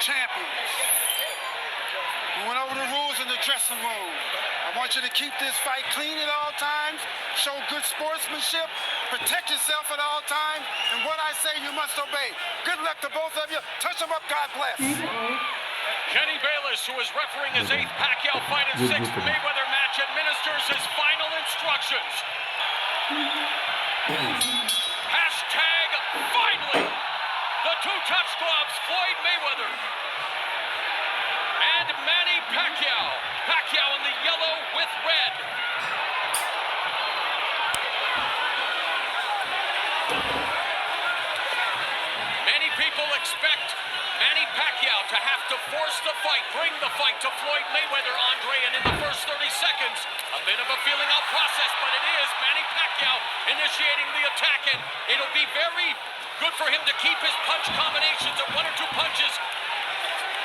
champions. We went over the rules in the dressing room. I want you to keep this fight clean at all times, show good sportsmanship, protect yourself at all times, and what I say you must obey. Good luck to both of you. Touch them up, God bless. Kenny Bayless, who is refereeing his 8th Pacquiao fight and 6th Mayweather match, administers his final instructions. Hashtag finally. The two touch gloves, Floyd Mayweather and Manny Pacquiao. Pacquiao in the yellow with red. Many people expect Manny Pacquiao to have to force the fight, bring the fight to Floyd Mayweather, Andre, and in the first 30 seconds, a bit of a feeling out process, but it is Manny Pacquiao initiating the attack, and it'll be very good for him to keep his punch combinations at 1 or 2 punches.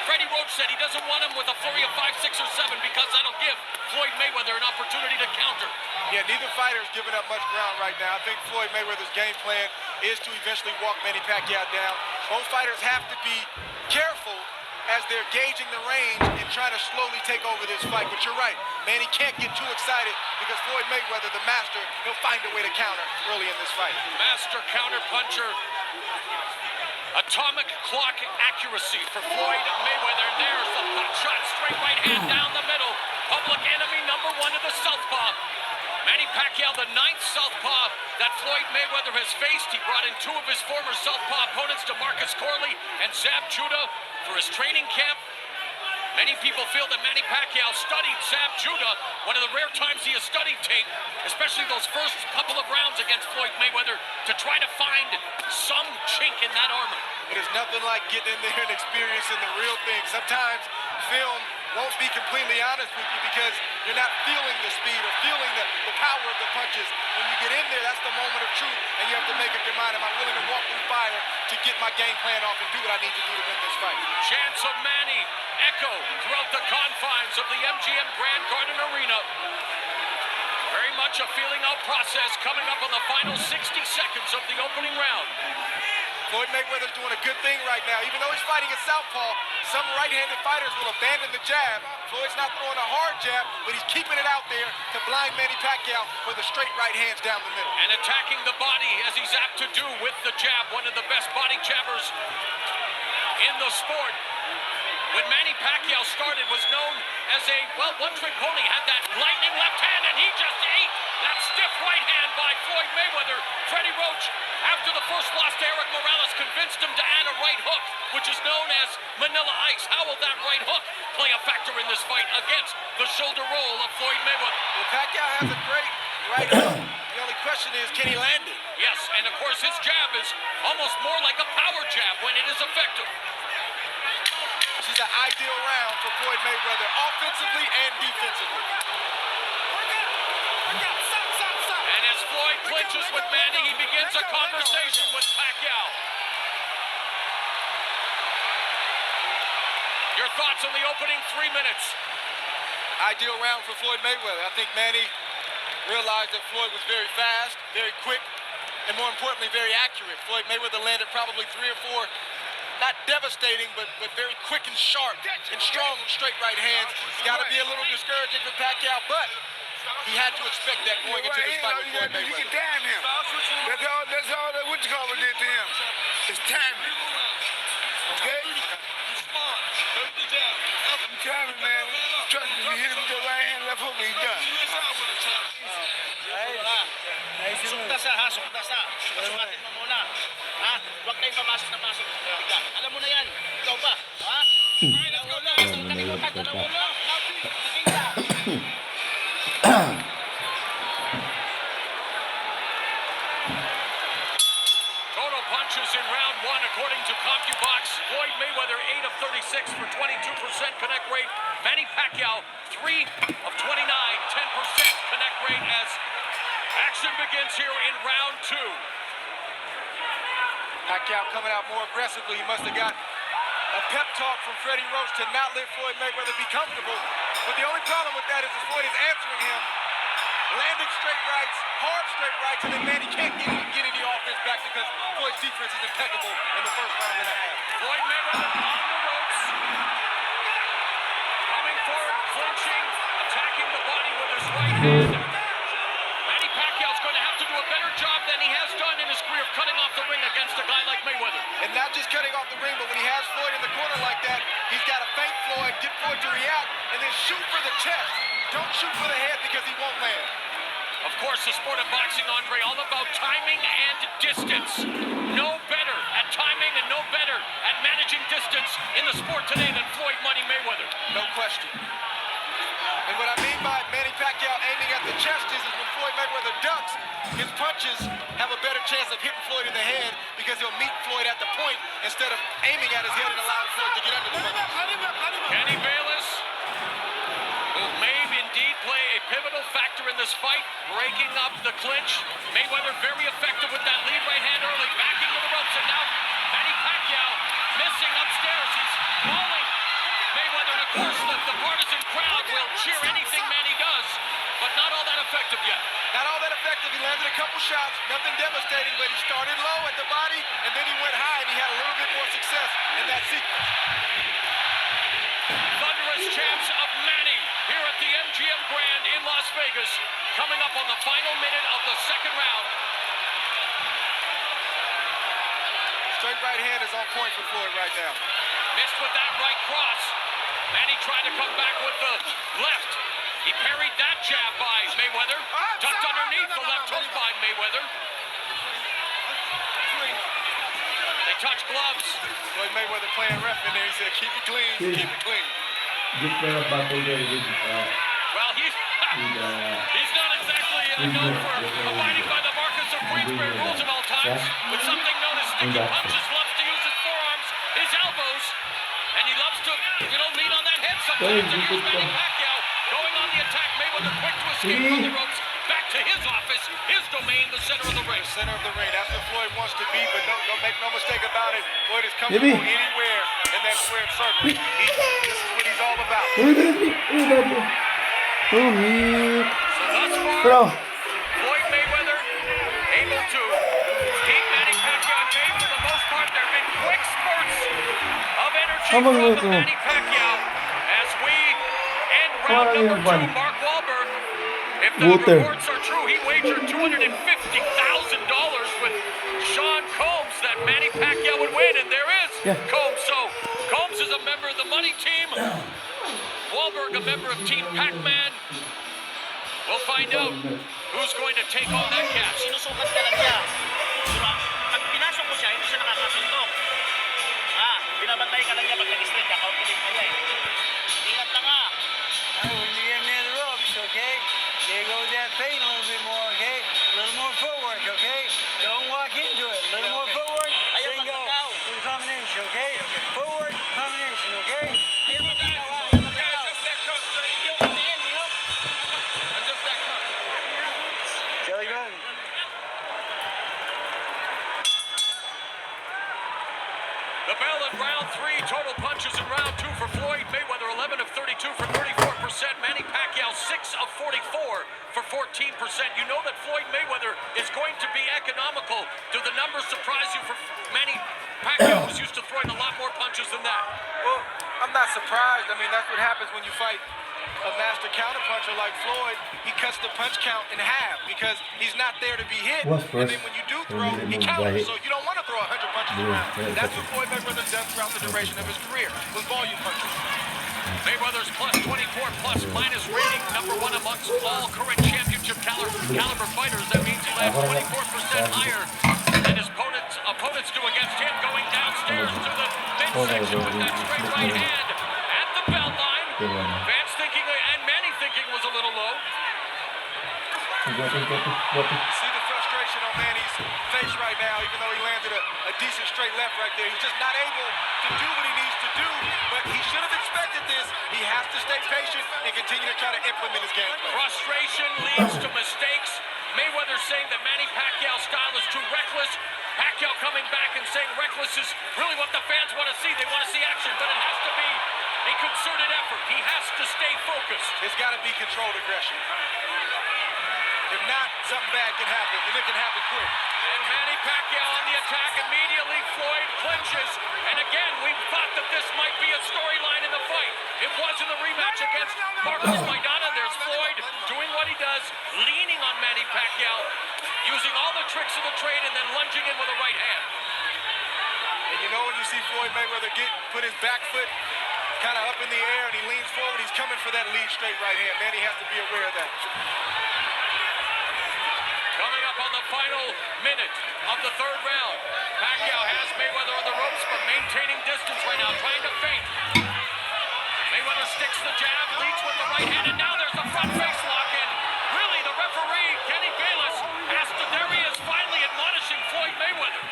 Freddie Roach said he doesn't want him with a flurry of 5, 6, or 7 because that'll give Floyd Mayweather an opportunity to counter. Yeah, neither fighter is giving up much ground right now. I think Floyd Mayweather's game plan is to eventually walk Manny Pacquiao down. Both fighters have to be careful as they're gauging the range and trying to slowly take over this fight. But you're right, Manny can't get too excited because Floyd Mayweather, the master, he'll find a way to counter early in this fight. Master counter puncher. Atomic clock accuracy for Floyd Mayweather. There's the hot shot, straight right hand down the middle. Public enemy number 1 of the southpaw. Manny Pacquiao, the 9th southpaw that Floyd Mayweather has faced. He brought in 2 of his former southpaw opponents, DeMarcus Corley and Zab Judah, for his training camp. Many people feel that Manny Pacquiao studied Zab Judah, one of the rare times he has studied tape, especially those first couple of rounds against Floyd Mayweather, to try to find some chink in that armor. It is nothing like getting in there and experiencing the real thing. Sometimes film won't be completely honest with you because you're not feeling the speed or feeling the power of the punches. When you get in there, that's the moment of truth, and you have to make up your mind, am I willing to walk through fire to get my game plan off and do what I need to do to win this fight? Chants of Manny echo throughout the confines of the MGM Grand Garden Arena. Very much a feeling out process coming up on the final 60 seconds of the opening round. Floyd Mayweather's doing a good thing right now. Even though he's fighting a southpaw, some right-handed fighters will abandon the jab. Floyd's not throwing a hard jab, but he's keeping it out there to blind Manny Pacquiao for the straight right hands down the middle. And attacking the body as he's apt to do with the jab, one of the best body jabbers in the sport. When Manny Pacquiao started, was known as a, well, one-trick pony, had that lightning left hand, and he just ate that stiff right hand by Floyd Mayweather. Freddie Roach, after the first loss to Eric Morales, convinced him to add a right hook, which is known as Manila Ice. How will that right hook play a factor in this fight against the shoulder roll of Floyd Mayweather? Well, Pacquiao has a great right hook. The only question is, can he land it? Yes, and of course his jab is almost more like a power jab when it is effective. This is an ideal round for Floyd Mayweather, offensively and defensively. And as Floyd clinches with Manny, he begins a conversation with Pacquiao. Your thoughts on the opening 3 minutes? Ideal round for Floyd Mayweather. I think Manny realized that Floyd was very fast, very quick, and more importantly, very accurate. Floyd Mayweather landed probably 3 or 4, not devastating, but very quick and sharp and strong straight right hands. It's got to be a little discouraging for Pacquiao, but he had to expect that going into this fight with Floyd Mayweather. You can damn him. That's all that what you call it did to him. It's timing. Okay? Timing, man. Trust me, you hit him with the right hand, left hook, he's done. Sukta ha, sukta sa. Pasukatin mo muna. Ha? Huwag kayong pamasok na pasok. Alam mo na yan. Ikaw pa. Ha? Dalawa na. Kalimutan. Dalawa na. Tingin ka. Total punches in round 1 according to CompuBox. Floyd Mayweather 8 of 36 for 22% connect rate. Manny Pacquiao 3 of 29, 10% connect rate as action begins here in round 2. Pacquiao coming out more aggressively. He must have got a pep talk from Freddie Roach to not let Floyd Mayweather be comfortable. But the only problem with that is that Floyd is answering him, landing straight rights, hard straight rights, and then Manny can't get any offense back because Floyd's defense is impeccable in the first round and a half. Floyd Mayweather on the ropes. And Manny Pacquiao's going to have to do a better job than he has done in his career of cutting off the ring against a guy like Mayweather. And not just cutting off the ring, but when he has Floyd in the corner like that, he's got to feint Floyd, get Floyd to react, and then shoot for the chest. Don't shoot for the head because he won't land. Of course, the sport of boxing, Andre, all about timing and distance. No better at timing and no better at managing distance in the sport today than Floyd Money Mayweather. No question. And what I mean by Manny Pacquiao aiming at the chest is when Floyd Mayweather ducks, his punches have a better chance of hitting Floyd in the head because he'll meet Floyd at the point instead of aiming at his head and allowing Floyd to get under the punch. Kenny Bayless, who may indeed play a pivotal factor in this fight, breaking up the clinch. Mayweather very effective with that lead right hand early, back into the ropes, and now Manny Pacquiao missing upstairs. He's falling. Mayweather, and of course, the partisan crowd will cheer anything Manny does, but not all that effective yet. Not all that effective. He landed a couple shots, nothing devastating, but he started low at the body, and then he went high, and he had a little bit more success in that sequence. Thunderous chants of Manny here at the MGM Grand in Las Vegas, coming up on the final minute of the second round. Straight right hand is on point for Floyd right now. Missed with that right cross. Manny tried to come back with the left. He parried that jab by Mayweather. Ducked underneath the left hook by Mayweather. They touch gloves. Floyd Mayweather playing ref in there. He said, keep it clean, keep it clean. Good player battle there with Well, he's not exactly known for abiding by the Marcus of Queensberry rules at all times. With something known as sticky punches, loves to use his forearms, his elbows, and he loves to, lean on that head sometimes. And here's Manny Pacquiao going on the attack. Mayweather quick to escape from the ropes. Back to his office, his domain, the center of the ring. Center of the ring. That's what Floyd wants to be, but don't make no mistake about it. Floyd is comfortable anywhere in that squared circle. This is what he's all about. So thus far, Floyd Mayweather able to keep Manny Pacquiao at bay for the most part. There have been quick spurts of energy from Manny Pacquiao as we end round number 2. Mark Wahlberg, if the reports are true, he wagered $250,000 with Sean Combs that Manny Pacquiao would win, and there is Combs. So Combs is a member of the money team. Wahlberg, a member of Team Pac-Man. We'll find out who's going to take on that cash. Sinusukat ka lang niya. Diba? Pag pinasok mo siya, hindi siya nakakasuntok. Binabantay ka lang niya pag nag-straight, kakauntiling ka niya Ingat lang nga. When you get near the ropes, okay? You go with that feint a little bit more, okay? A little more footwork, okay? Don't walk into it. A little more footwork, then go. Do the combination, okay? Footwork, combination, okay? Jelly button. The bell in round 3, total punches in round 2 for Floyd Mayweather, 11 of 32 for 34%. Manny Pacquiao, 6 of 44 for 14%. You know that Floyd Mayweather is going to be economical. Do the numbers surprise you for Manny Pacquiao, who's used to throwing a lot more punches than that? Well, I'm not surprised. I mean, that's what happens when you fight a master counterpuncher like Floyd. He cuts the punch count in half because he's not there to be hit. And then when you do throw, he counters. So you don't want to throw 100 punches around. That's what Floyd Mayweather does throughout the duration of his career, with volume punches. Mayweather's plus 24 plus minus rating, number 1 amongst all current championship caliber fighters. That means he lands 24% higher than his opponents do against him. Going downstairs to the midsection with that straight right hand at the belt line. Fans thinking, and Manny thinking was a little low. See the frustration on Manny's face right now, even though he landed a decent straight left right there. He's just not able to do what he needs to do, but he should have expected this. He has to stay patient and continue to try to implement his game plan. Frustration leads to mistakes. Mayweather saying that Manny Pacquiao's style is too reckless. Pacquiao coming back and saying reckless is really what the fans want to see. They want to see action, but it has to be a concerted effort. He has to stay focused. It's got to be controlled aggression. If not, something bad can happen, and it can happen quick. And Manny Pacquiao on the attack. Immediately, Floyd clinches. And again, we thought that this might be a storyline in the fight. It was in the rematch against Marcos Maidana. There's Floyd doing what he does, leaning on Manny Pacquiao, using all the tricks of the trade and then lunging in with a right hand. And you know when you see Floyd Mayweather put his back foot kind of up in the air and he leans forward, he's coming for that lead straight right hand. Manny has to be aware of that. Coming up on the final minute of the third round. Pacquiao has Mayweather on the ropes, but maintaining distance right now, trying to feint. Mayweather sticks the jab, leads with the right hand, and now there's a front face lock in. Really, the referee, Kenny Bayless, there he is finally admonishing Floyd Mayweather.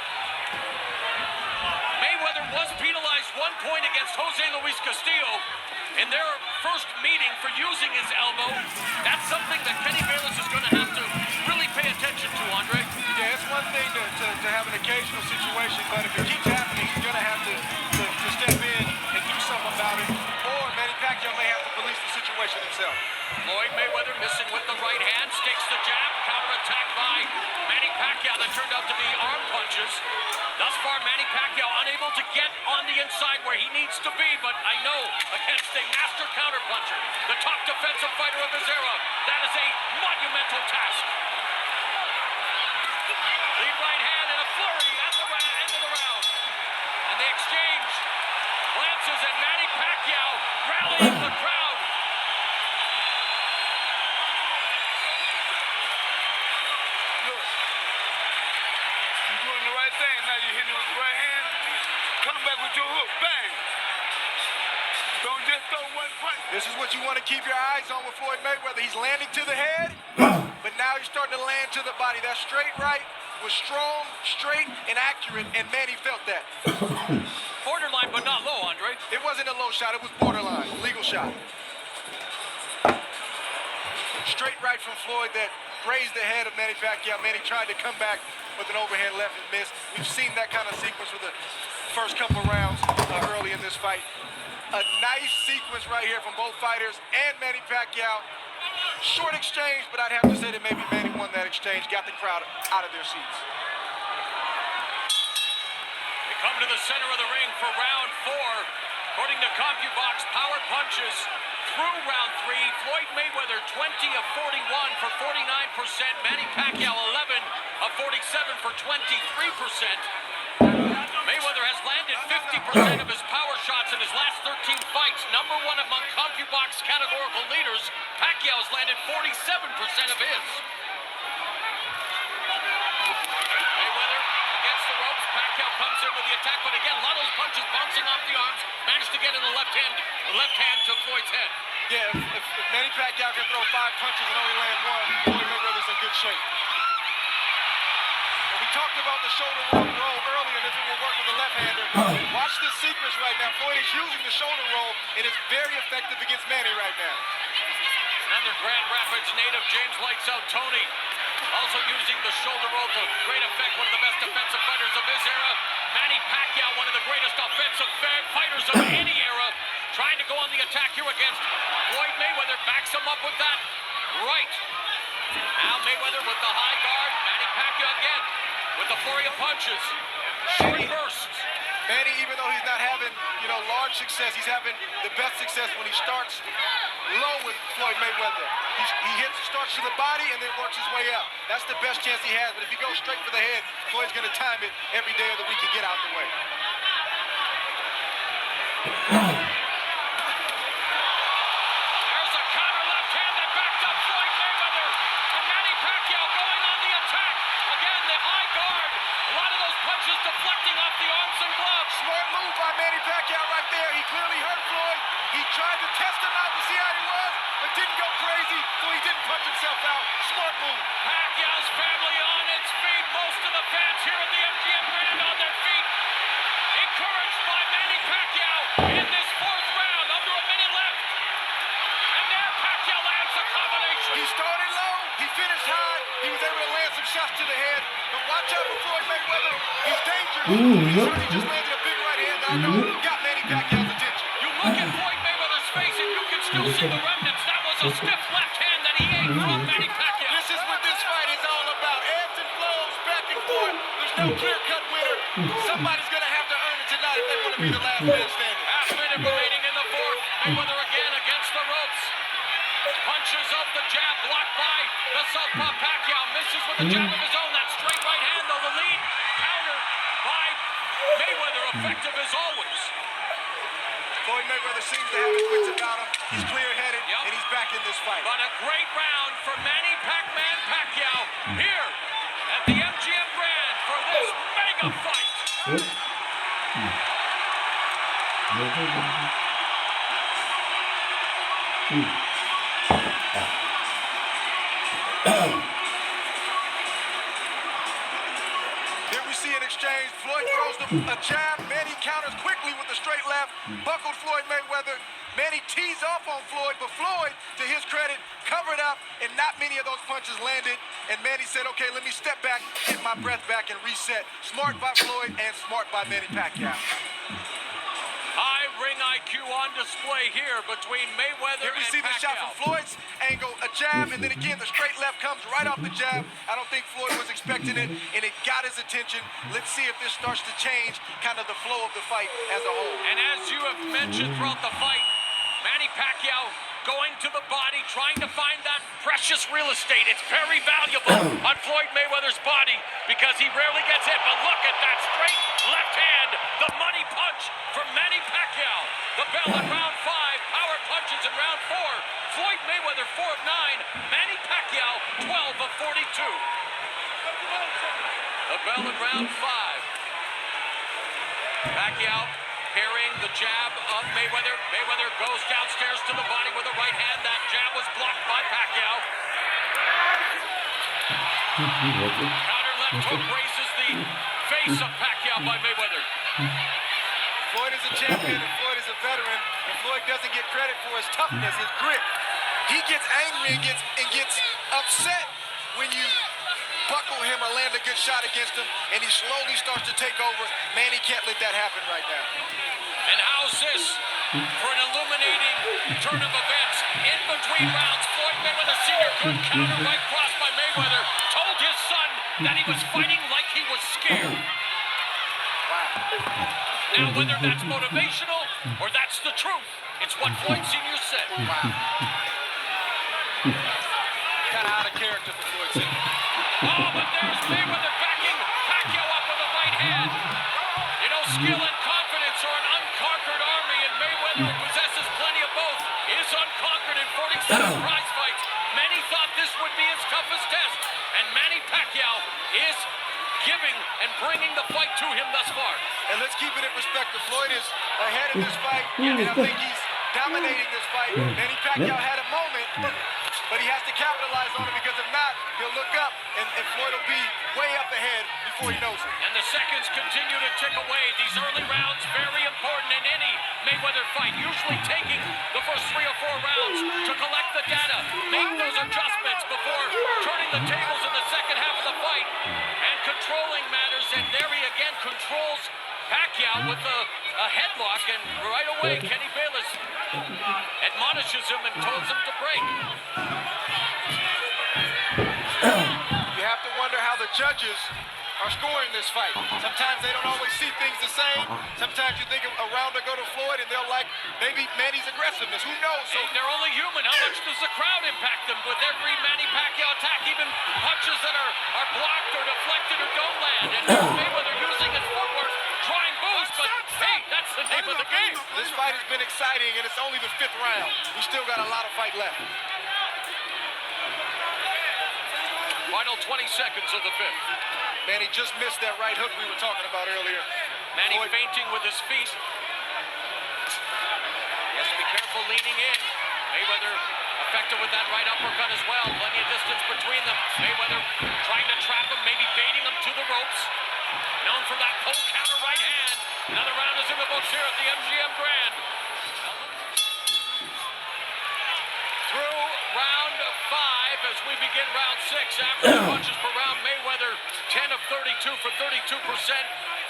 Mayweather was penalized 1 point against Jose Luis Castillo in their first meeting for using his elbow. That's something that Kenny Bayless is going to have to really pay attention to, Andre. Yeah, it's one thing to have an occasional situation, but if it keeps happening, he's going to have to step in and do something about it, or Manny Pacquiao may have to police the situation himself. Floyd Mayweather missing with the right hand, sticks the jab, counterattack by Manny Pacquiao that turned out to be arm punches. Thus far, Manny Pacquiao unable to get on the inside where he needs to be, but I know against a master counterpuncher, the top defensive fighter of his era, that is a monumental task. Lead right hand and a flurry at the end of the round. And they exchange glances, and Manny Pacquiao rallying the crowd. Look, you're doing the right thing. Now you're hitting with the right hand. Come back with your hook. Bang. Don't just throw one punch. This is what you want to keep your eyes on with Floyd Mayweather. He's landing to the head, but now he's starting to land to the body. That straight right was strong, straight, and accurate, and Manny felt that. Borderline, but not low, Andre. It wasn't a low shot, it was borderline, legal shot. Straight right from Floyd that grazed the head of Manny Pacquiao. Manny tried to come back with an overhand left and missed. We've seen that kind of sequence with the first couple of rounds early in this fight. A nice sequence right here from both fighters and Manny Pacquiao. Short exchange, but I'd have to say that maybe Manny won that exchange, got the crowd out of their seats. They come to the center of the ring for round 4. According to CompuBox, power punches through round 3. Floyd Mayweather 20 of 41 for 49%. Manny Pacquiao 11 of 47 for 23%. Mayweather has landed 50% of his power shots in his last 13 fights. Number 1 among CompuBox categorical leaders. Pacquiao has landed 47% of his. Mayweather against the ropes. Pacquiao comes in with the attack, but again, a lot of those punches bouncing off the arms. Managed to get in the left hand to Floyd's head. Yeah, if Manny Pacquiao can throw 5 punches and only land 1, Floyd Mayweather's in good shape. We talked about the shoulder roll earlier, and if it will work with the left-hander. Watch this sequence right now. Floyd is using the shoulder roll, and it's very effective against Manny right now. Another Grand Rapids native, James Lights Out Tony, also using the shoulder roll to great effect. One of the best defensive fighters of his era. Manny Pacquiao, one of the greatest offensive fighters of any era, trying to go on the attack here against Floyd Mayweather. Backs him up with that right. Now Mayweather with the high guard. Manny Pacquiao again with the flurry of punches. Reversed. Manny, even though he's not having, large success, he's having the best success when he starts low with Floyd Mayweather. He starts to the body and then works his way up. That's the best chance he has. But if he goes straight for the head, Floyd's going to time it every day of the week and get out the way. There's a counter left hand that backed up Floyd Mayweather. And Manny Pacquiao going on the attack. Again, the high guard. A lot of those punches deflecting off the arms and gloves. Smart move by Manny Pacquiao right there. He clearly hurt Floyd. He tried to test him out to see how he was, but didn't go crazy, so he didn't punch himself out. Smart move. Pacquiao's family on its feet. Most of the fans here at the MGM Grand on their feet. Encouraged by Manny Pacquiao in this 4th round. Under a minute left. And there Pacquiao lands a combination. He started low. He finished high. He was able to land some shots to the head. But watch out for Floyd Mayweather. He's dangerous. He just landed a big right hand that I know got Manny Pacquiao's attention. You look at Floyd Mayweather's face and you can still see the remnants. That was a stiff left hand that he ate from Manny Pacquiao. This is what this fight is all about. Ebbs and flows, back and forth. There's no clear-cut winner. Somebody's going to have to earn it tonight if they want to be the last man standing. Half minute remaining in the 4th. Mayweather again against the ropes. Punches up the jab, blocked by with a jab of his own. That straight right hand, though, the lead. Counter by Mayweather, effective as always. Floyd Mayweather seems to have his wits about him. He's clear-headed, and he's back in this fight. But a great round for Manny Pac-Man Pacquiao here at the MGM Grand for this mega fight. Here we see an exchange. Floyd throws a jab. Manny counters quickly with the straight left. Buckled Floyd Mayweather. Manny tees off on Floyd, but Floyd, to his credit, covered up, and not many of those punches landed. And Manny said, okay, let me step back, get my breath back, and reset. Smart by Floyd and smart by Manny Pacquiao. High ring IQ on display here between Mayweather Here we and see the shot Pacquiao. from Floyd's angle, a jab, and then again the straight left comes right off the jab. I don't think Floyd was expecting it, and it got his attention. Let's see if this starts to change kind of the flow of the fight as a whole. And as you have mentioned throughout the fight, Manny Pacquiao going to the body, trying to find that precious real estate. It's very valuable on Floyd Mayweather's body because he rarely gets hit. But look at that straight left hand, the money punch from Manny Pacquiao. The bell in round 5, power punches in round 4. Floyd Mayweather 4 of 9, Manny Pacquiao 12 of 42. The bell in round 5. Pacquiao parrying the jab of Mayweather. Mayweather goes downstairs to the body with a right hand. That jab was blocked by Pacquiao. Counter left hook raises the face of Pacquiao by Mayweather. Floyd is a champion and Floyd is a veteran, and Floyd doesn't get credit for his toughness, his grit. He gets angry and gets upset when you buckle him or land a good shot against him, and he slowly starts to take over. Manny can't let that happen right now. And how's this for an illuminating turn of events? In between rounds, Floyd Mayweather Sr. good counter right cross by Mayweather. Told his son that he was fighting like he was scared. Now, whether that's motivational or that's the truth, it's what Floyd Sr. said. Kind of out of character for Floyd Sr. Oh, but there's Mayweather backing Pacquiao up with a right hand. You know, skill and confidence are an unconquered army, and Mayweather, who possesses plenty of both, is unconquered in 47 prize fights. Many thought this would be his toughest test, and Manny Pacquiao is giving and bringing the fight to him thus far. And let's keep it in perspective. Floyd is ahead in this fight, and I think he's dominating this fight. Manny Pacquiao had a moment, but he has to capitalize on it, because if not, he'll look up and Floyd will be way up ahead before he knows it. And the seconds continue to tick away. These early rounds, very important in any Mayweather fight. Usually taking the first 3 or 4 rounds to collect the data, make those adjustments before turning the tables in the second half of the fight and controlling matters. And there he again controls Pacquiao with a headlock, and right away Kenny Bayless admonishes him and tells him to break. You have to wonder how the judges are scoring this fight. Sometimes they don't always see things the same. Sometimes you think a round will go to Floyd and they'll like maybe Manny's aggressiveness. Who knows? So Hey, they're only human. How much does the crowd impact them with every Manny Pacquiao attack, even punches that are blocked or deflected or don't land? And Mayweather using his footwork, drawing boost, but hey, that's the name of the game. this fight has been exciting, and it's only the 5th round. We still got a lot of fight left. Final 20 seconds of the 5th. Manny just missed that right hook we were talking about earlier. Manny Floyd feinting with his feet. He has to be careful leaning in. Mayweather effective with that right uppercut as well. Plenty of distance between them. Mayweather trying to trap him, maybe baiting him to the ropes. Known for that pull counter right hand. Another round is in the books here at the MGM Grand. Through round 5 as we begin round 6. Average punches per round. Mayweather 10 of 32 for 32%.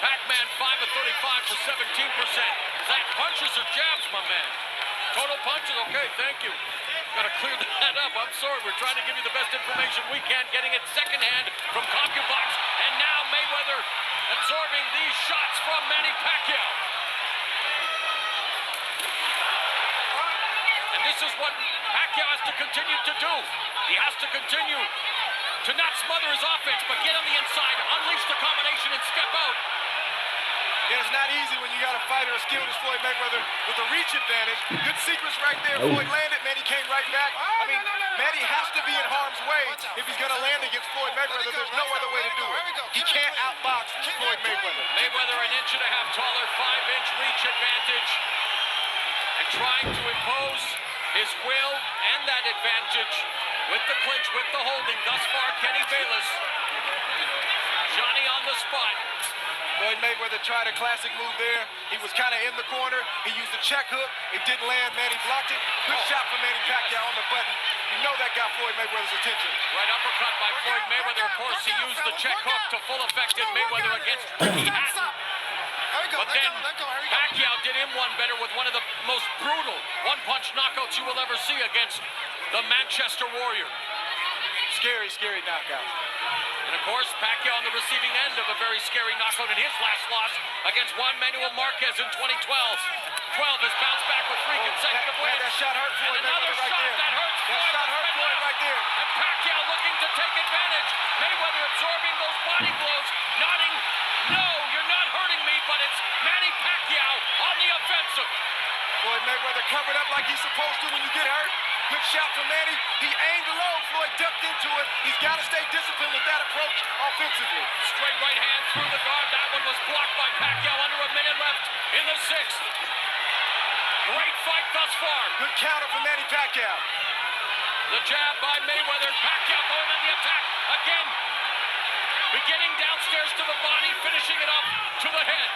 Pac-Man 5 of 35 for 17%. Is that punches or jabs, my man? Total punches? Okay, thank you. Got to clear that up. I'm sorry. We're trying to give you the best information we can. Getting it secondhand from CompuBox. And now Mayweather absorbing these shots from Manny Pacquiao. And this is what Pacquiao has to continue to do. He has to continue to not smother his offense, but get on the inside, unleash the combination, and step out. Yeah, it's not easy when you got a fighter as skilled as Floyd Mayweather with a reach advantage. Good sequence right there. Oh. Floyd landed, Manny came right back. I mean, Manny has to be in harm's way if he's going to land against Floyd Mayweather. There's no other way to do it. He can't outbox Floyd Mayweather. Mayweather an inch and a half taller, 5-inch reach advantage, and trying to impose his will and that advantage with the clinch, with the holding. Thus far, Kenny Bayless. Johnny on the spot. Floyd Mayweather tried a classic move there. He was kind of in the corner. He used a check hook. It didn't land. Manny blocked it. Good shot from Manny Pacquiao on the button. You know that got Floyd Mayweather's attention. Right uppercut by Floyd Mayweather. Of course, he used the check hook to full effect in Mayweather against Ricky Hatton. But then Pacquiao did him one better with one of the most brutal one-punch knockouts you will ever see against the Manchester Warrior. Scary, scary knockout. And of course, Pacquiao on the receiving end of a very scary knockout in his last loss against Juan Manuel Marquez in 2012. 12 has bounced back with 3 consecutive wins. That shot hurt Floyd And another Mayweather right shot there. that hurts That Floyd. shot hurt Floyd right there. And Pacquiao looking to take advantage. Mayweather absorbing those body blows, nodding, no, you're not hurting me, but it's Manny Pacquiao on the offensive. Floyd Mayweather covered up like he's supposed to when you get hurt. Good shot from Manny. He aimed low. Floyd ducked into it. He's got to stay disciplined with that approach offensively. Straight right hand through the guard. That one was blocked by Pacquiao. Under a minute left in the 6th. Great fight thus far. Good counter from Manny Pacquiao. The jab by Mayweather. Pacquiao going on the attack again. Beginning downstairs to the body, finishing it up to the head.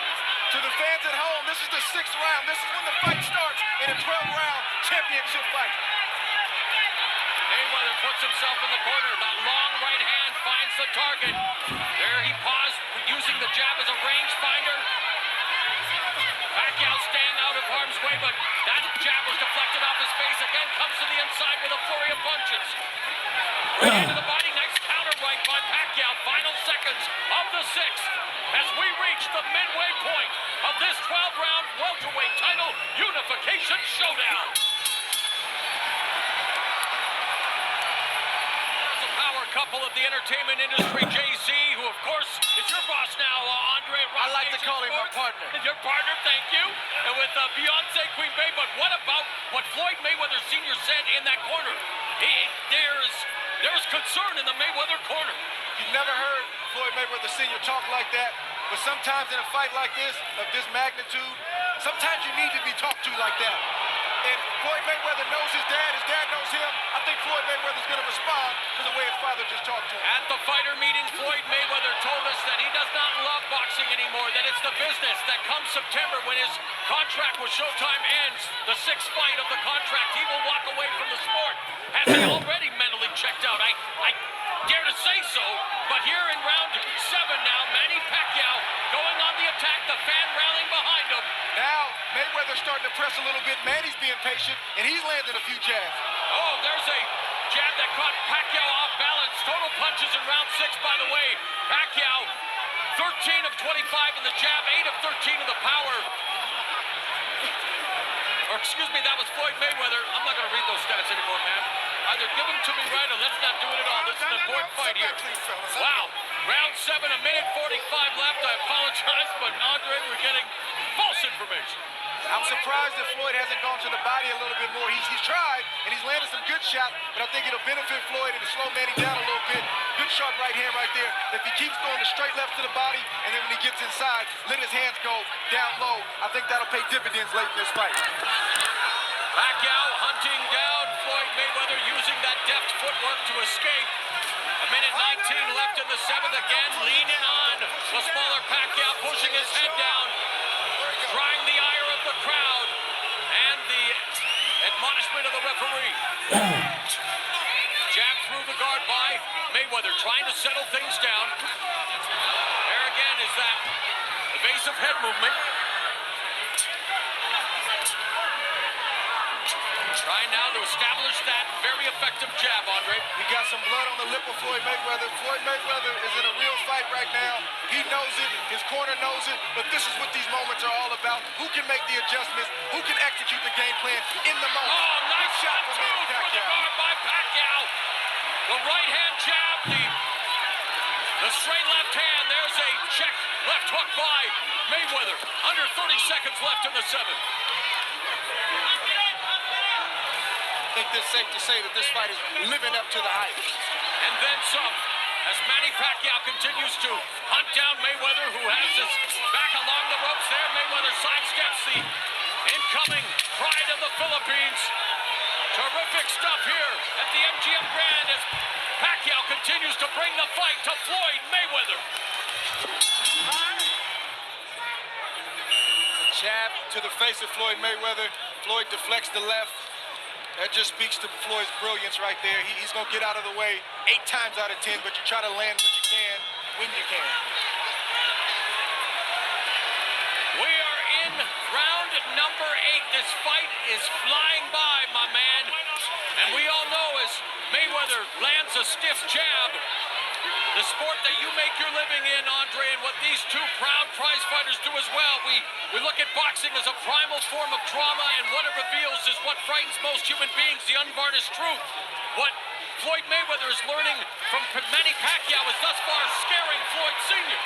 To the fans at home, this is the 6th round. This is when the fight starts in a 12-round championship fight. Mayweather puts himself in the corner. That long right hand finds the target. There he paused, using the jab as a range finder. Pacquiao staying out of harm's way, but that jab was deflected off his face. Again, comes to the inside with a flurry of punches. Right into the body, nice counter right by Pacquiao. Final seconds of the 6th as we reach the midway point of this 12-round welterweight title unification showdown. Couple of the entertainment industry, Jay-Z, who of course is your boss now, Andre. I like to call him my partner. Your partner, thank you. And with Beyonce, Queen Bey, but what about what Floyd Mayweather Sr. said in that corner? There's concern in the Mayweather corner. You've never heard Floyd Mayweather Sr. talk like that, but sometimes in a fight like this, of this magnitude, sometimes you need to be talked to like that. And Floyd Mayweather knows his dad knows him. I think Floyd Mayweather's going to respond to the way his father just talked to him. At the fighter meeting, Floyd Mayweather told us that he does not love boxing anymore, that it's the business, that come September when his contract with Showtime ends, the 6th fight of the contract, he will walk away from the sport. Has he already mentally checked out? I dare to say so, but here in round 7 now, Manny Pacquiao going on the attack, the fan rallying behind him. Now, Mayweather's starting to press a little bit. Manny's being patient, and he's landing a few jabs. Oh, there's a jab that caught Pacquiao off balance. Total punches in round 6, by the way. Pacquiao, 13 of 25 in the jab, 8 of 13 in the power. Or excuse me, that was Floyd Mayweather. I'm not going to read those stats anymore, man. Either give them to me right or let's not do it at all. This is an important fight here. Wow. Round 7, a minute 45 left. I apologize, but Andre, we're getting false information. I'm surprised that Floyd hasn't gone to the body a little bit more. He's tried, and he's landed some good shots, but I think it'll benefit Floyd and slow Manny down a little bit. Good sharp right hand right there. If he keeps throwing the straight left to the body, and then when he gets inside, let his hands go down low, I think that'll pay dividends late in this fight. Pacquiao hunting down Floyd Mayweather, using that deft footwork to escape. A minute 19 left in the 7th, again leaning on the smaller Pacquiao, pushing his head down, trying the ire of the crowd and the admonishment of the referee. Jab through the guard by Mayweather, trying to settle things down. There again is that evasive head movement. Trying now to establish that very effective jab, Andre. He got some blood on the lip of Floyd Mayweather. Floyd Mayweather is in a real fight right now. He knows it, his corner knows it, but this is what these moments are all about. Who can make the adjustments? Who can execute the game plan in the moment? Oh, nice shot from through Manny the Pacquiao. guard by Pacquiao. The right hand jab, the straight left hand. There's a check left hook by Mayweather. Under 30 seconds left in the 7th. I think it's safe to say that this fight is living up to the hype. And then some, as Manny Pacquiao continues to hunt down Mayweather, who has his back along the ropes there. Mayweather sidesteps the incoming pride of the Philippines. Terrific stuff here at the MGM Grand as Pacquiao continues to bring the fight to Floyd Mayweather. Jab to the face of Floyd Mayweather. Floyd deflects the left. That just speaks to Floyd's brilliance right there. He's going to get out of the way 8 times out of 10, but you try to land what you can when you can. We are in round number 8. This fight is flying by, my man. And we all know as Mayweather lands a stiff jab, the sport that you make your living in, Andre, and what these two proud prize fighters do as well. We look at boxing as a primal form of drama, and what it reveals is what frightens most human beings, the unvarnished truth. What Floyd Mayweather is learning from Manny Pacquiao is thus far scaring Floyd Sr.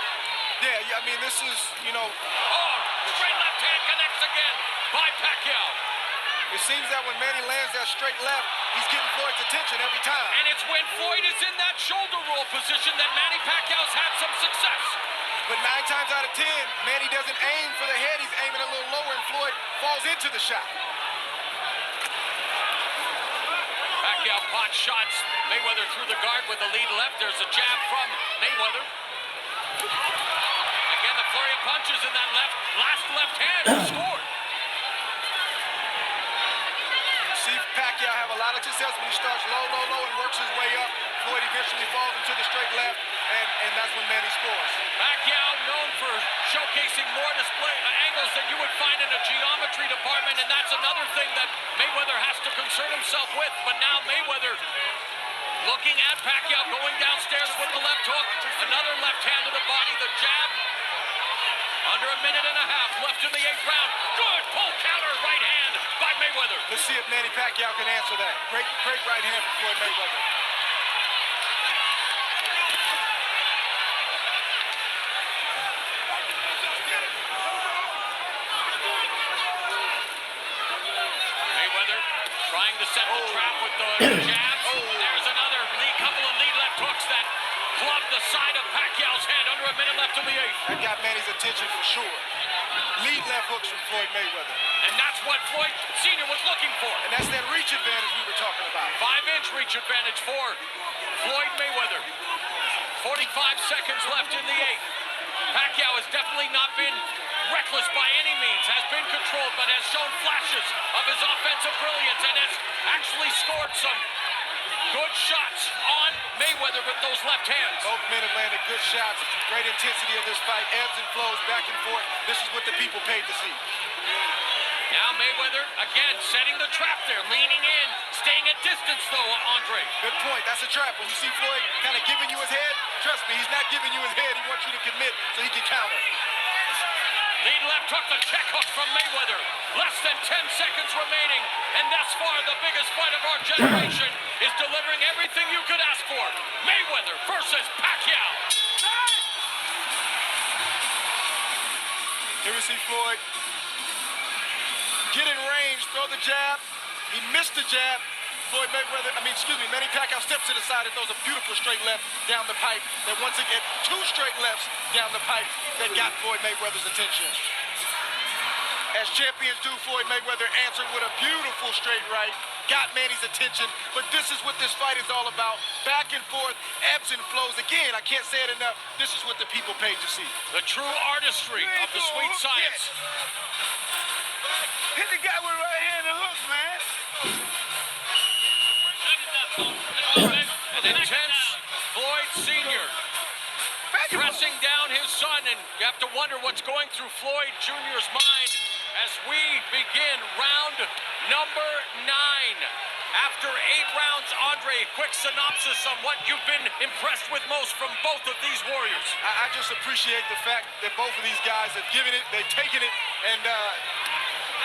Yeah, I mean, this is, Oh, straight left hand connects again by Pacquiao. it seems that when Manny lands that straight left, he's getting Floyd's attention every time. And it's when Floyd is in that shoulder roll position that Manny Pacquiao's had some success. But 9 times out of 10, Manny doesn't aim for the head. He's aiming a little lower, and Floyd falls into the shot. Pacquiao pot shots Mayweather through the guard with the lead left. There's a jab from Mayweather. Again, the flurry of punches in that last left hand scored. See Pacquiao have a lot of success when he starts low, and works his way up. Floyd eventually falls into the straight left, and that's when Manny scores. Pacquiao known for showcasing more display angles than you would find in a geometry department, and that's another thing that Mayweather has to concern himself with. But now Mayweather looking at Pacquiao going downstairs with the left hook, another left hand to the body, the jab. Under a minute and a half left in the 8th round. Good pull counter right hand by Mayweather. Let's see if Manny Pacquiao can answer that. Great right hand from Floyd Mayweather. Mayweather trying to set the trap with the jabs. There's another couple of lead left hooks that clubbed the side of Pacquiao's head. Under a minute left in the 8th. That got Manny's attention for sure. Lead left hooks from Floyd Mayweather. And that's what Floyd Sr. was looking for. And that's that reach advantage we were talking about. 5-inch reach advantage for Floyd Mayweather. 45 seconds left in the 8th. Pacquiao has definitely not been reckless by any means, has been controlled, but has shown flashes of his offensive brilliance and has actually scored some good shots on Mayweather with those left hands. Both men have landed good shots. Great intensity of this fight. Ebbs and flows back and forth. This is what the people paid to see. Now Mayweather, again, setting the trap there, leaning in, staying at distance though, Andre. Good point. That's a trap. When you see Floyd kind of giving you his head, trust me, he's not giving you his head. He wants you to commit so he can counter. Lead left hook, the check hook from Mayweather. Less than 10 seconds remaining, and thus far the biggest fight of our generation is delivering everything you could ask for. Mayweather versus Pacquiao. Here we see Floyd get in range, throw the jab. He missed the jab. Manny Pacquiao steps to the side and throws a beautiful straight left down the pipe. That once again, 2 straight lefts down the pipe that got Floyd Mayweather's attention. As champions do, Floyd Mayweather answered with a beautiful straight right, got Manny's attention, but this is what this fight is all about. Back and forth, ebbs and flows. Again, I can't say it enough, this is what the people paid to see. The true artistry of the sweet science. Hit the guy with right hand and hook, man. An intense Floyd Sr. pressing down his son, and you have to wonder what's going through Floyd Jr.'s mind as we begin round number 9. After 8 rounds, Andre, quick synopsis on what you've been impressed with most from both of these warriors. I just appreciate the fact that both of these guys have given it, they've taken it, and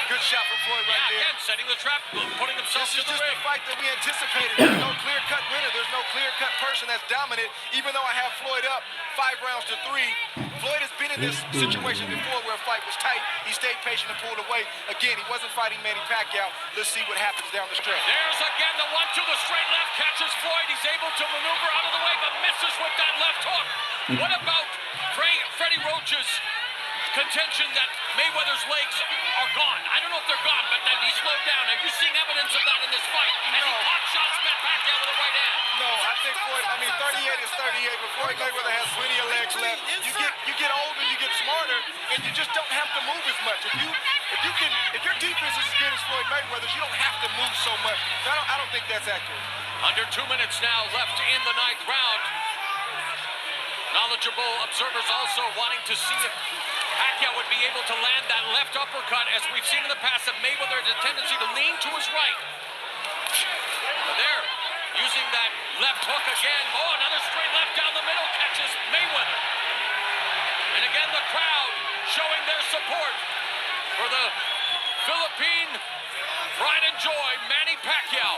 Good shot from Floyd right there. Again, setting the trap, putting himself This is to the just ring. the fight that we anticipated. There's no clear-cut winner. There's no clear-cut person that's dominant. Even though I have Floyd up 5 rounds to 3, Floyd has been in this situation before where a fight was tight. He stayed patient and pulled away. Again, he wasn't fighting Manny Pacquiao. Let's see what happens down the stretch. There's again the 1-2, the straight left catches Floyd. He's able to maneuver out of the way, but misses with that left hook. What about Freddie Roach's contention that Mayweather's legs are gone? I don't know if they're gone, but that he slowed down. Have you seen evidence of that in this fight? And he pot shots Pacquiao with a right hand. No, I think Floyd, 38 is 38, but Floyd Mayweather has plenty of legs left. You get older, you get smarter, and you just don't have to move as much. If your defense is as good as Floyd Mayweather's, you don't have to move so much. So I don't think that's accurate. Under 2 minutes now left in the 9th round. Knowledgeable observers also wanting to see if Pacquiao would be able to land that left uppercut. As we've seen in the past, that Mayweather has a tendency to lean to his right. But there, using that left hook again. Oh, another straight left down the middle catches Mayweather. And again, the crowd showing their support for the Philippine pride and joy, Manny Pacquiao.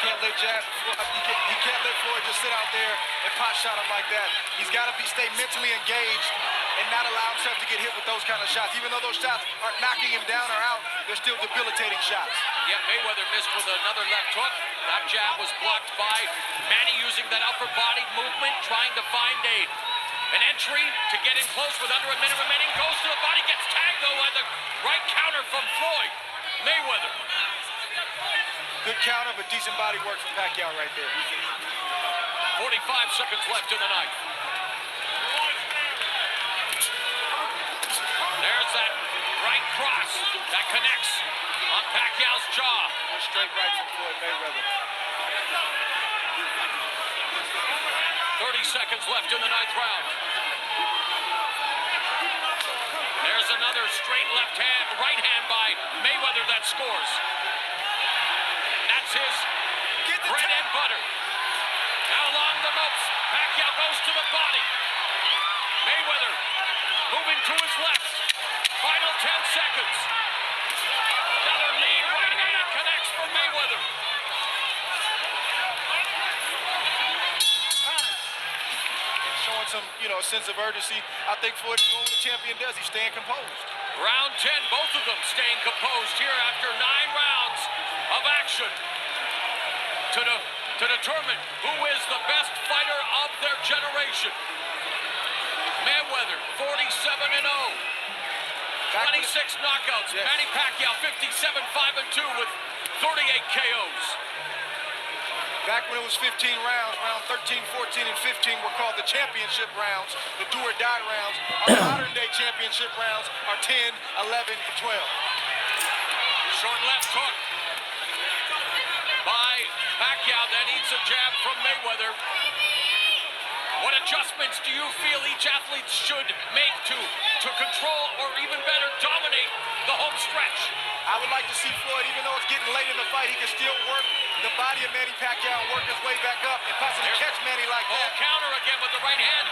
He can't let Floyd just sit out there and pot shot him like that. He's got to stay mentally engaged and not allow himself to get hit with those kind of shots. Even though those shots aren't knocking him down or out, they're still debilitating shots. Yet Mayweather missed with another left hook. That jab was blocked by Manny using that upper body movement, trying to find an entry to get in close with under a minute remaining. Goes to the body, gets tagged though by the right counter from Floyd Mayweather. Good counter, but decent body work from Pacquiao right there. 45 seconds left in the night. There's that right cross that connects on Pacquiao's jaw. Good straight right from Floyd Mayweather. 30 seconds left in the 9th round. There's another straight right hand by Mayweather that scores. That's his bread and butter. Now along the ropes, Pacquiao goes to the body. Mayweather moving to his left. Final 10 seconds. Another lead right hand connects for Mayweather. Showing some, sense of urgency. I think Floyd is doing what the champion does. He's staying composed. Round 10, both of them staying composed here after 9 rounds of action to determine who is the best fighter of their generation. Mayweather, 47-0. 26 knockouts. Yes. Manny Pacquiao, 57-5-2 with 38 KOs. Back when it was 15 rounds, round 13, 14, and 15 were called the championship rounds, the do-or-die rounds. Our modern-day championship rounds are 10, 11, and 12. Short left hook by Pacquiao, then eats a jab from Mayweather. What adjustments do you feel each athlete should make to control or even better dominate the home stretch? I would like to see Floyd, even though it's getting late in the fight, he can still work the body of Manny Pacquiao and work his way back up and possibly catch Manny like that. Counter again with the right hand.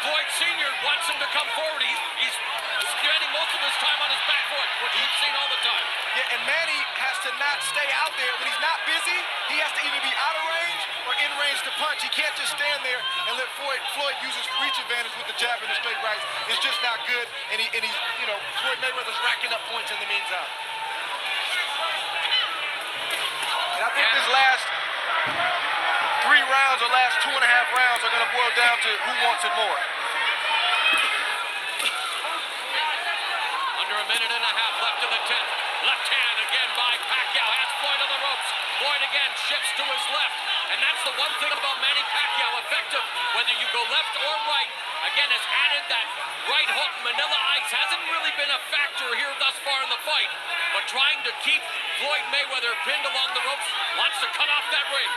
Floyd Sr. wants him to come forward. He's spending most of his time on his back foot, which we've seen all the time. Yeah, and Manny has to not stay out there. When he's not busy, he has to either be out of range or in range to punch. He can't just stand there and let Floyd use his reach advantage with the jab and the straight rights. It's just not good, and he's, Floyd Mayweather's racking up points in the meantime. And I think this last 3 rounds or last 2.5 rounds are going to boil down to who wants it more. Under a minute and a half left in the 10th. Left hand again by Pacquiao. Has Floyd on the ropes. Floyd again shifts to his left. And that's the one thing about Manny Pacquiao. Effective, whether you go left or right. Again, has added that right hook. Manila Ice hasn't really been a factor here thus far in the fight. But trying to keep Floyd Mayweather pinned along the ropes. Wants to cut off that ring.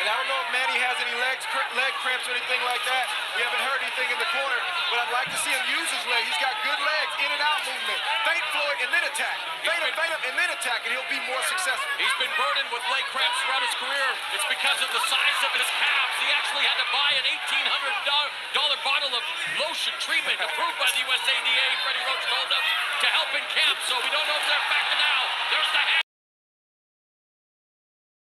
And I don't know if Manny has any leg cramps or anything like that. We haven't heard anything in the corner, but I'd like to see him use his leg. He's got good legs, in and out movement. Feint Floyd and then attack. Feint him, and then attack, and he'll be more successful. He's been burdened with leg cramps throughout his career. It's because of the size of his calves. The actually had to buy an $1,800 bottle of lotion treatment approved by the USADA, Freddie Roach told us, to help in camp. So we don't know if they're back now. There's the hand.